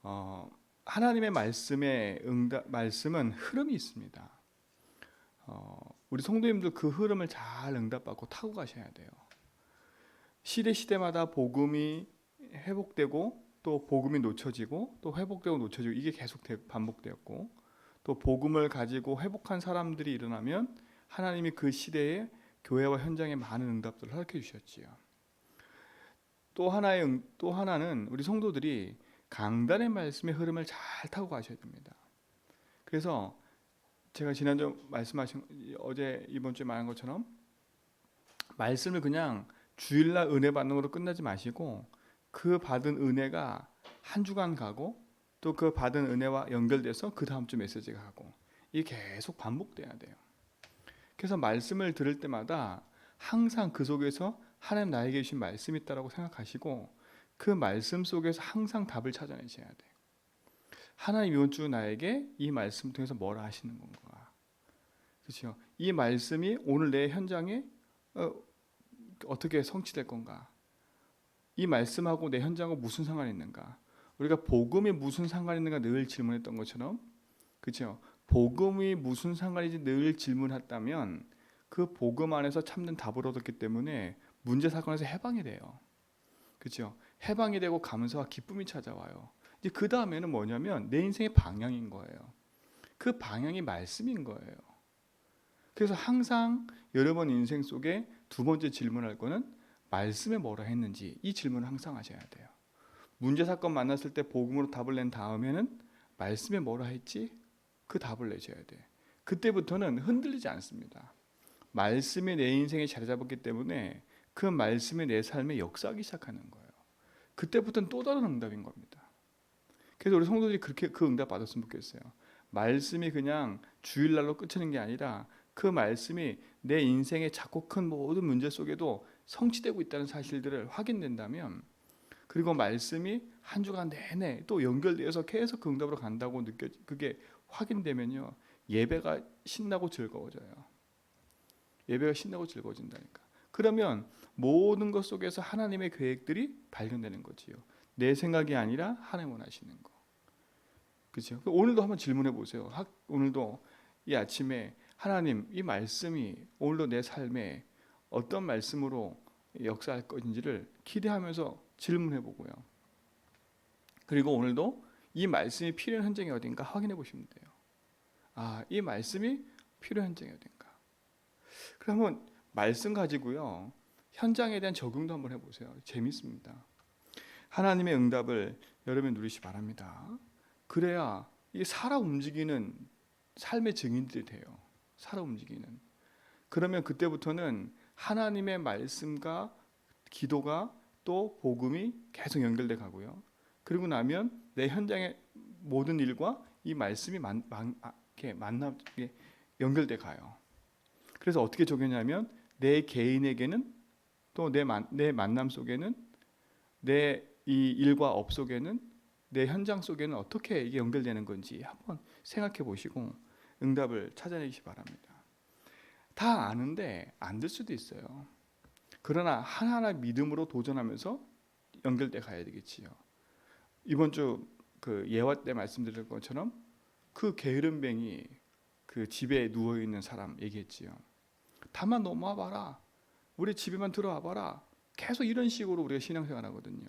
어, 하나님의 말씀은 흐름이 있습니다. 우리 성도님들 그 흐름을 잘 응답받고 타고 가셔야 돼요. 시대마다 복음이 회복되고 또 복음이 놓쳐지고 또 회복되고 놓쳐지고 이게 계속 반복되었고, 또 복음을 가지고 회복한 사람들이 일어나면 하나님이 그 시대에 교회와 현장에 많은 응답들을 허락해 주셨지요. 또 하나는 우리 성도들이 강단의 말씀의 흐름을 잘 타고 가셔야 됩니다. 그래서 제가 지난주 어제 이번 주에 말한 것처럼 말씀을 그냥 주일날 은혜 받는 걸로 끝나지 마시고 그 받은 은혜가 한 주간 가고 또 그 받은 은혜와 연결돼서 그 다음 주 메시지가 가고, 이게 계속 반복돼야 돼요. 그래서 말씀을 들을 때마다 항상 그 속에서 하나님 나에게 주신 말씀이 있다라고 생각하시고 그 말씀 속에서 항상 답을 찾아내셔야 돼요. 하나님 이번 주 나에게 이 말씀 통해서 뭐라 하시는 건가? 그렇죠? 이 말씀이 오늘 내 현장에 어떻게 성취될 건가? 이 말씀하고 내 현장하고 무슨 상관이 있는가? 우리가 복음이 무슨 상관이 있는가 늘 질문했던 것처럼, 그렇죠? 복음이 무슨 상관인지 늘 질문했다면 그 복음 안에서 참된 답을 얻었기 때문에 문제 사건에서 해방이 돼요. 그렇죠? 해방이 되고 감사와 기쁨이 찾아와요. 이제 그 다음에는 뭐냐면 내 인생의 방향인 거예요. 그 방향이 말씀인 거예요. 그래서 항상 여러분 인생 속에 두 번째 질문할 거는 말씀에 뭐라 했는지, 이 질문을 항상 하셔야 돼요. 문제 사건 만났을 때 복음으로 답을 낸 다음에는 말씀에 뭐라 했지? 그 답을 내셔야 돼. 그때부터는 흔들리지 않습니다. 말씀이 내 인생에 자리 잡았기 때문에 그 말씀이 내 삶에 역사하기 시작하는 거예요. 그때부터는 또 다른 응답인 겁니다. 그래서 우리 성도들이 그렇게 그 응답 받았으면 좋겠어요. 말씀이 그냥 주일날로 끝이는 게 아니라 그 말씀이 내 인생의 작고 큰 모든 문제 속에도 성취되고 있다는 사실들을 확인된다면, 그리고 말씀이 한 주간 내내 또 연결되어서 계속 그 응답으로 간다고 그게 확인되면요, 예배가 신나고 즐거워져요. 예배가 신나고 즐거워진다니까. 그러면 모든 것 속에서 하나님의 계획들이 발견되는 거지요. 내 생각이 아니라 하나님 원하시는 거. 그렇죠? 오늘도 한번 질문해 보세요. 오늘도 이 아침에 하나님, 이 말씀이 오늘도 내 삶에 어떤 말씀으로 역사할 것인지를 기대하면서 질문해 보고요. 그리고 오늘도 이 말씀이 필요한 현장이 어딘가 확인해 보시면 돼요. 아, 이 말씀이 필요한 현장이 어딘가. 그러면 말씀 가지고요, 현장에 대한 적용도 한번 해보세요. 재밌습니다. 하나님의 응답을 여러분이 누리시 바랍니다. 그래야 이 살아 움직이는 삶의 증인들이 돼요. 살아 움직이는. 그러면 그때부터는 하나님의 말씀과 기도가 또 복음이 계속 연결돼 가고요. 그리고 나면 내 현장의 모든 일과 이 말씀이 연결돼 가요. 그래서 어떻게 적용하냐면 내 개인에게는 또 내 만남 속에는, 내 이 일과 업 속에는, 내 현장 속에는 어떻게 이게 연결되는 건지 한번 생각해 보시고 응답을 찾아내시기 바랍니다. 다 아는데 안 될 수도 있어요. 그러나 하나하나 믿음으로 도전하면서 연결돼 가야 되겠지요. 이번 주 그 예화 때 말씀드린 것처럼 그 게으름뱅이 그 집에 누워 있는 사람 얘기했지요. 다만 넘어와 봐라. 우리 집에만 들어와 봐라. 계속 이런 식으로 우리가 신앙생활 하거든요.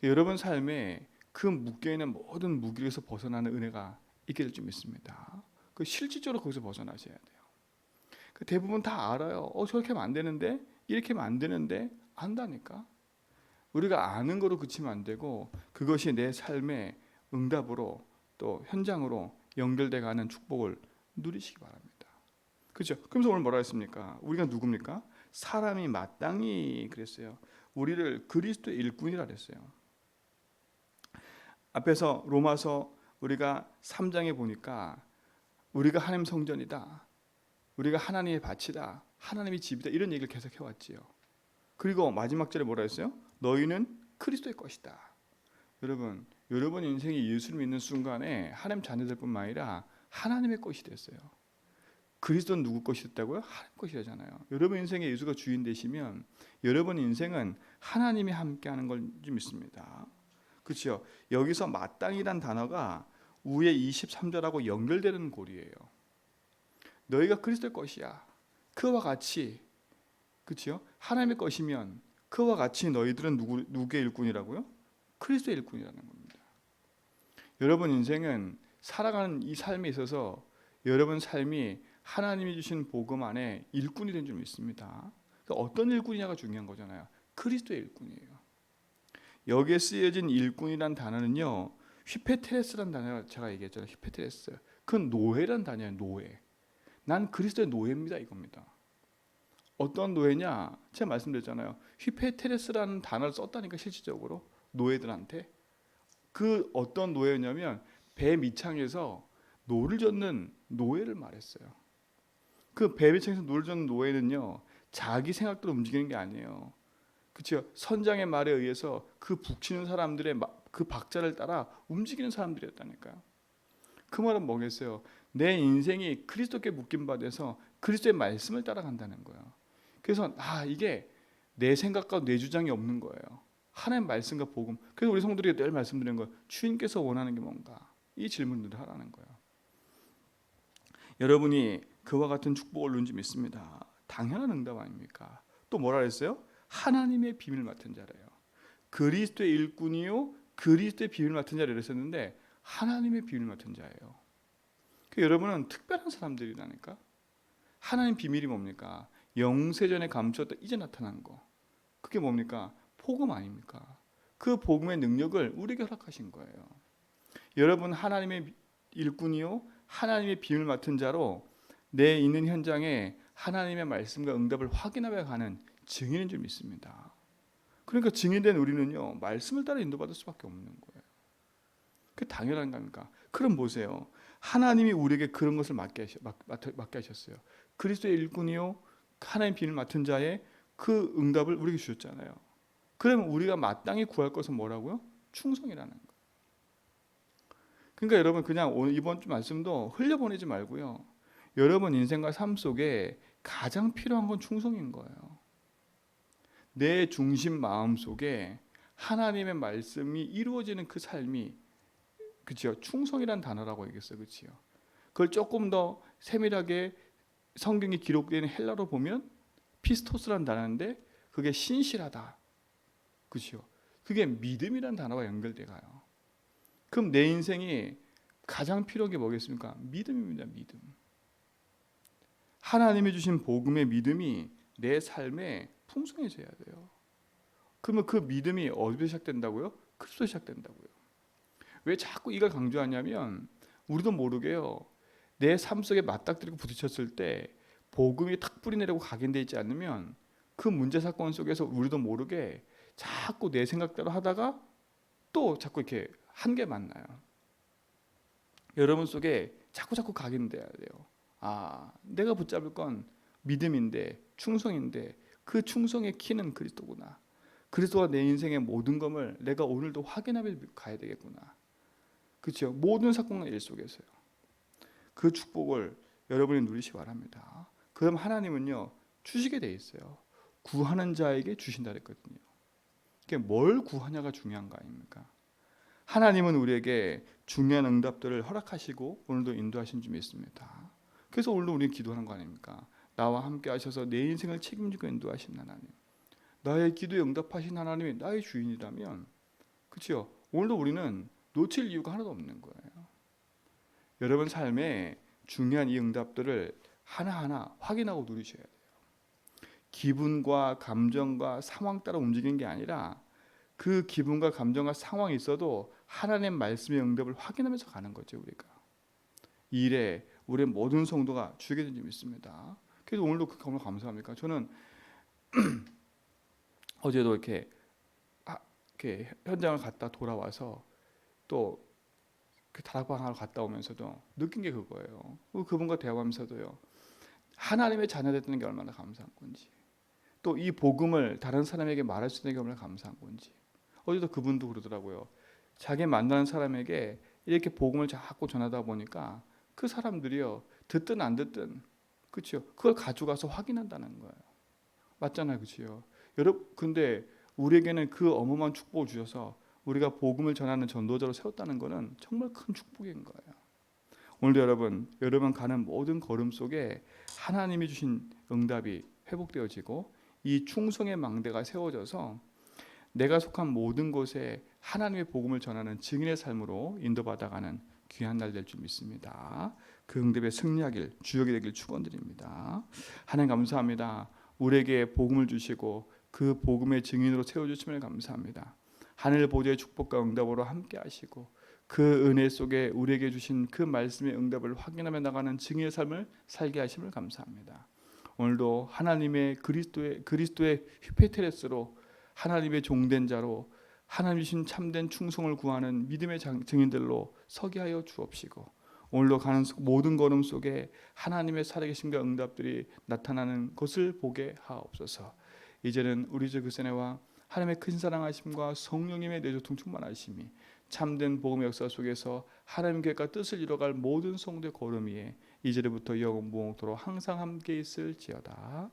여러분 삶에 그 묶여있는 모든 무기에서 벗어나는 은혜가 있게 될 줄 믿습니다. 그 실질적으로 거기서 벗어나셔야 돼요. 그 대부분 다 알아요. 저렇게 하면 안 되는데, 이렇게 하면 안 되는데, 안다니까. 우리가 아는 거로 그치면 안 되고 그것이 내 삶의 응답으로 또 현장으로 연결돼 가는 축복을 누리시기 바랍니다. 그렇죠? 그래서 오늘 뭐라 했습니까? 우리가 누굽니까? 사람이 마땅히 그랬어요. 우리를 그리스도의 일꾼이라 그랬어요. 앞에서 로마서 우리가 3장에 보니까 우리가 하나님 성전이다, 우리가 하나님의 밭이다, 하나님의 집이다, 이런 얘기를 계속 해왔지요. 그리고 마지막 절에 뭐라 했어요? 너희는 그리스도의 것이다. 여러분 인생이 예수를 믿는 순간에 하나님 자녀들 뿐만 아니라 하나님의 것이 됐어요. 그리스도는 누구 것이 됐다고요? 하나님 것이 되잖아요. 여러분 인생에 예수가 주인 되시면 여러분 인생은 하나님이 함께하는 걸 믿습니다. 그렇죠? 여기서 마땅이란 단어가 위에 23절하고 연결되는 고리예요. 너희가 그리스도의 것이야. 그와 같이, 그렇죠? 하나님의 것이면 그와 같이 너희들은 누구의 일꾼이라고요? 그리스도의 일꾼이라는 겁니다. 여러분 인생은 살아가는 이 삶에 있어서 여러분 삶이 하나님이 주신 복음 안에 일꾼이 된 줄 믿습니다. 그러니까 어떤 일꾼이냐가 중요한 거잖아요. 그리스도의 일꾼이에요. 여기에 쓰여진 일꾼이란 단어는요, 휘페테레스란 단어가 제가 얘기했잖아요. 휘페테레스. 그건 노예란 단어예요. 노예. 난 그리스도의 노예입니다. 이겁니다. 어떤 노예냐? 제가 말씀드렸잖아요. 휘페테레스라는 단어를 썼다니까 실질적으로 노예들한테. 그 어떤 노예냐면 배 밑창에서 노를 젓는 노예를 말했어요. 그 배 밑창에서 노를 젓는 노예는요, 자기 생각대로 움직이는 게 아니에요. 그렇죠? 선장의 말에 의해서 그 북치는 사람들의 그 박자를 따라 움직이는 사람들이었다니까요. 그 말은 뭐겠어요? 내 인생이 그리스도께 묶임 받아서 그리스도의 말씀을 따라간다는 거예요. 그래서 이게 내 생각과 내 주장이 없는 거예요. 하나님 말씀과 복음. 그래서 우리 성도들이 늘 말씀드리는 거예요. 주님께서 원하는 게 뭔가? 이 질문들을 하라는 거예요. 여러분이 그와 같은 축복을 누린지 믿습니다. 당연한 응답 아닙니까? 또 뭐라 그랬어요? 하나님의 비밀 맡은 자래요. 그리스도의 일꾼이요 그리스도의 비밀 맡은 자를 이랬었는데 하나님의 비밀 맡은 자예요. 여러분은 특별한 사람들이라니까. 하나님 비밀이 뭡니까? 영세전에 감추었다 이제 나타난 거. 그게 뭡니까? 복음 아닙니까? 그 복음의 능력을 우리에게 허락하신 거예요. 여러분 하나님의 일꾼이요 하나님의 비밀 맡은 자로 내 있는 현장에 하나님의 말씀과 응답을 확인하며 가는 증인인 줄 믿습니다. 그러니까 증인된 우리는요 말씀을 따라 인도받을 수밖에 없는 거예요. 그게 당연한 겁니까? 그럼 보세요. 하나님이 우리에게 그런 것을 맡게 하셨어요. 그리스도의 일꾼이요 하나님 비밀 맡은 자의 그 응답을 우리에게 주셨잖아요. 그러면 우리가 마땅히 구할 것은 뭐라고요? 충성이라는 거예요. 그러니까 여러분 그냥 오늘 이번 주 말씀도 흘려보내지 말고요. 여러분 인생과 삶 속에 가장 필요한 건 충성인 거예요. 내 중심 마음 속에 하나님의 말씀이 이루어지는 그 삶이 그렇죠. 충성이란 단어라고 얘기했어요. 그렇죠. 그걸 조금 더 세밀하게 성경이 기록된 헬라로 보면 피스토스란 단어인데 그게 신실하다. 그렇죠. 그게 믿음이란 단어와 연결돼 가요. 그럼 내 인생이 가장 필요한 게 뭐겠습니까? 믿음입니다. 믿음. 하나님이 주신 복음의 믿음이 내 삶에 풍성해져야 돼요. 그러면 그 믿음이 어디서 시작된다고요? 그리스도에서 시작된다고요. 왜 자꾸 이걸 강조하냐면 우리도 모르게요. 내 삶 속에 맞닥뜨리고 부딪혔을 때 복음이 탁 뿌리내리고 각인되어 있지 않으면 그 문제 사건 속에서 우리도 모르게 자꾸 내 생각대로 하다가 또 자꾸 이렇게 한계 만나요. 여러분 속에 자꾸 각인돼야 돼요. 내가 붙잡을 건 믿음인데 충성인데 그 충성의 키는 그리스도구나. 그리스도가 내 인생의 모든 것을 내가 오늘도 확인하며 가야 되겠구나. 그렇죠? 모든 사건과 일 속에서요. 그 축복을 여러분이 누리시기 바랍니다. 그럼 하나님은요 주시게 돼 있어요. 구하는 자에게 주신다 그랬거든요. 뭘 구하냐가 중요한 거 아닙니까? 하나님은 우리에게 중요한 응답들을 허락하시고 오늘도 인도하신 줄 믿습니다. 그래서 오늘도 우리는 기도하는 거 아닙니까? 나와 함께 하셔서 내 인생을 책임지고 인도하신 하나님, 나의 기도에 응답하신 하나님이 나의 주인이라면 그렇죠? 오늘도 우리는 놓칠 이유가 하나도 없는 거예요. 여러분 삶에 중요한 이 응답들을 하나하나 확인하고 누리셔야 돼요. 기분과 감정과 상황 따라 움직이는 게 아니라 그 기분과 감정과 상황이 있어도 하나님의 말씀의 응답을 확인하면서 가는 거죠. 우리가 이 일에 우리의 모든 성도가 주게 된 줄 믿습니다. 그래서 오늘도 너무 감사합니까? 저는 어제도 이렇게 현장을 갔다 돌아와서 또 그 다락방을 갔다 오면서도 느낀 게 그거예요. 그분과 대화하면서도요. 하나님의 자녀됐다는 게 얼마나 감사한 건지, 또 이 복음을 다른 사람에게 말할 수 있는 게 얼마나 감사한 건지. 어제도 그분도 그러더라고요. 자기 만나는 사람에게 이렇게 복음을 자꾸 전하다 보니까 그 사람들이요 듣든 안 듣든 그렇죠. 그걸 가져가서 확인한다는 거예요. 맞잖아요, 그렇죠. 여러분, 근데 우리에게는 그 어마어마한 축복을 주셔서 우리가 복음을 전하는 전도자로 세웠다는 것은 정말 큰 축복인 거예요. 오늘도 여러분 가는 모든 걸음 속에 하나님이 주신 응답이 회복되어지고 이 충성의 망대가 세워져서 내가 속한 모든 곳에 하나님의 복음을 전하는 증인의 삶으로 인도받아가는 귀한 날 될 줄 믿습니다. 그 응답에 승리하길 주역이 되길 축원드립니다. 하나님 감사합니다. 우리에게 복음을 주시고 그 복음의 증인으로 세워주심을 감사합니다. 하늘 보좌의 축복과 응답으로 함께 하시고 그 은혜 속에 우리에게 주신 그 말씀의 응답을 확인하며 나가는 증인의 삶을 살게 하심을 감사합니다. 오늘도 하나님의 그리스도의 휘페테레스로 하나님의 종된 자로 하나님 주신 참된 충성을 구하는 믿음의 증인들로 서게 하여 주옵시고 오늘도 가는 모든 걸음 속에 하나님의 살아계심과 응답들이 나타나는 것을 보게 하옵소서. 이제는 우리 주 그세네와 하나님의 큰 사랑하심과 성령님의 내조통 충만하심이 참된 복음의 역사 속에서 하나님 계획과 뜻을 이뤄갈 모든 성도의 걸음 위에 이제부터 영원토록 항상 함께 있을지어다.